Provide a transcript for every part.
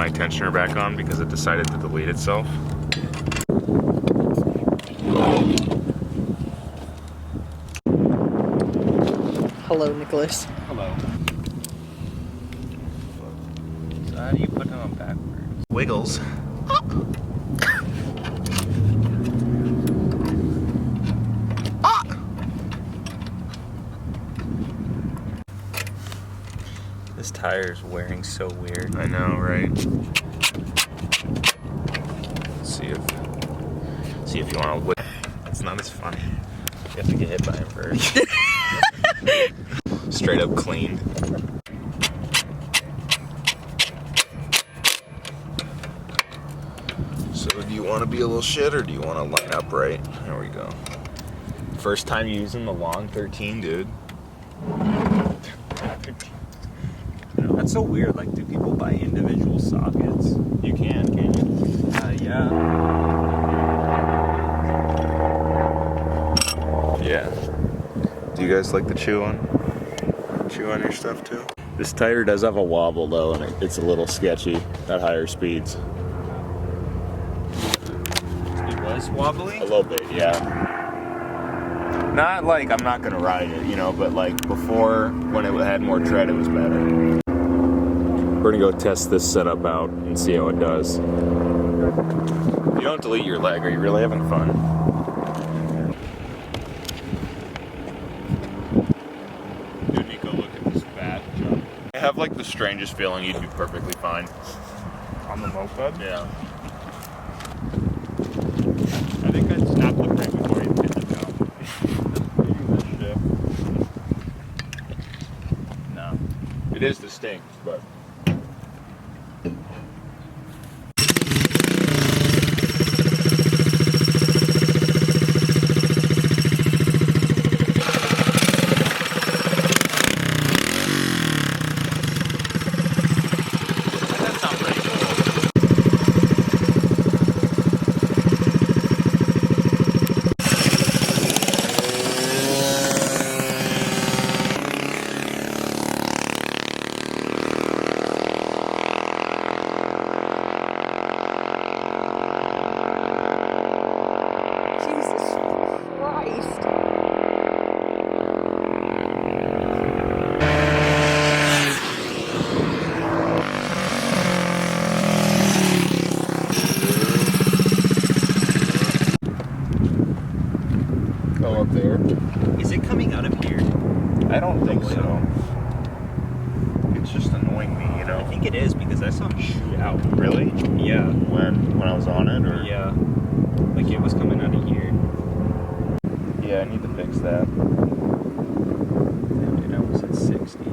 my tensioner back on because it decided to delete itself. Hello, Nicholas. Hello. So how do you put it on backwards? Wiggles. This tire's wearing so weird. I know, right? See if you want to whip. It's not as funny. You have to get hit by him first. Straight up cleaned. So do you want to be a little shit or do you want to line up right? There we go. First time using the long 13, dude. That's so weird. Like, do people buy individual sockets? You can't you? Yeah. Yeah. Do you guys like to chew on your stuff too? This tire does have a wobble though, and it's a little sketchy at higher speeds. It was wobbly? A little bit, yeah. Not like I'm not gonna ride it, you know, but like before, when it had more tread, it was better. We're gonna go test this setup out and see how it does. If you don't delete your leg, are you really having fun? Dude, Nico, look at this fat jump. I have like the strangest feeling you'd be perfectly fine. On the moped? Yeah. I think I'd stop looking right before you hit the jump. No. It is distinct, but... Up there. Is it coming out of here? I don't think so. It's just annoying me, you know. I think it is because I saw it shoot out. Really? Yeah. When I was on it, or? Yeah. Like it was coming out of here. Yeah, I need to fix that. Dude, I was at 60.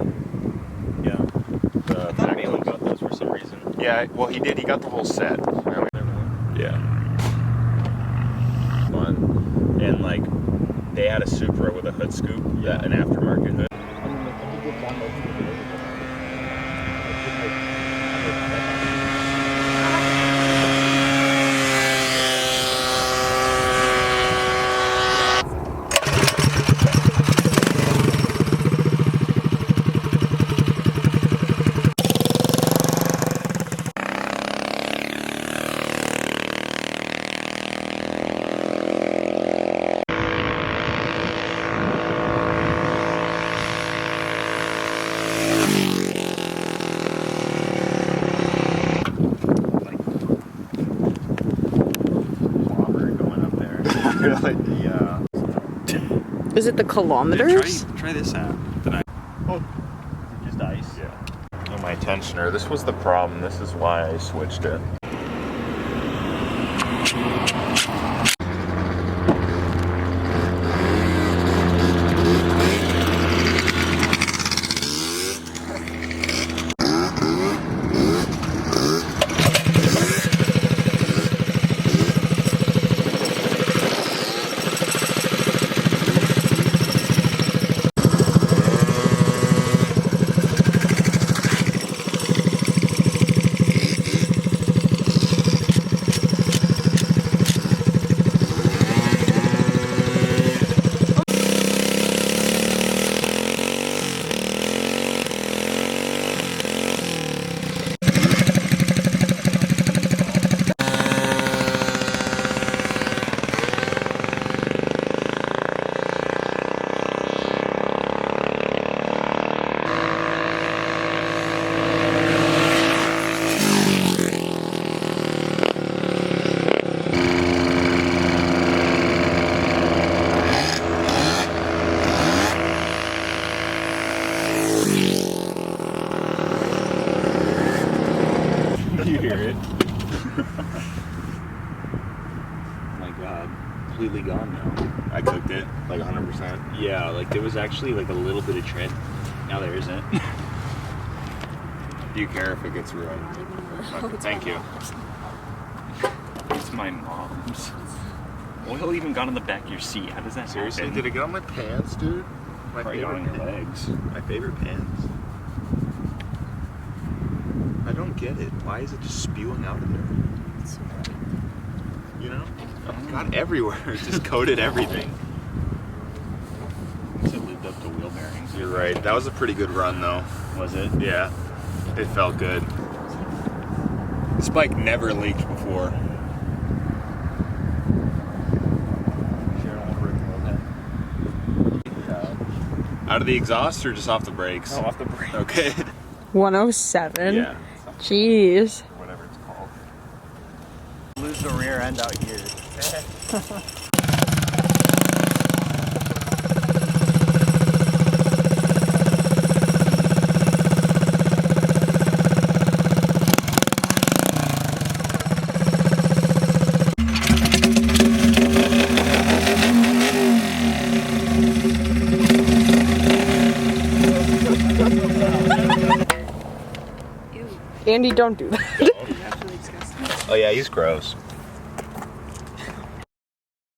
Yeah. I thought Bailey got those for some reason. Yeah, well he did. He got the whole set. Yeah. Fun. And like, they had a Supra with a hood scoop, yeah, an aftermarket hood. Really? Yeah. Is it the kilometers? Try this out. Oh, is it just ice? Yeah. Oh, my tensioner. This was the problem. This is why I switched it. I cooked it like 100%. Yeah, like there was actually like a little bit of tread. Now there isn't. Do you care if it gets ruined? Okay, thank you. It's my mom's. Oil even got on the back of your seat. How does that Seriously, happen? did it get on my pants, dude? My Probably got on your legs. My favorite pants. I don't get it. Why is it just spewing out of there? You know? It got everywhere. It just coated everything. It lived up to wheel bearings. You're right. That was a pretty good run, though. Was it? Yeah. It felt good. This bike never leaked before. Out of the exhaust or just off the brakes? Oh, off the brake. Okay. 107? Yeah. Jeez. Whatever it's called. Lose the rear end out here. Andy, don't do that. Oh yeah, he's gross.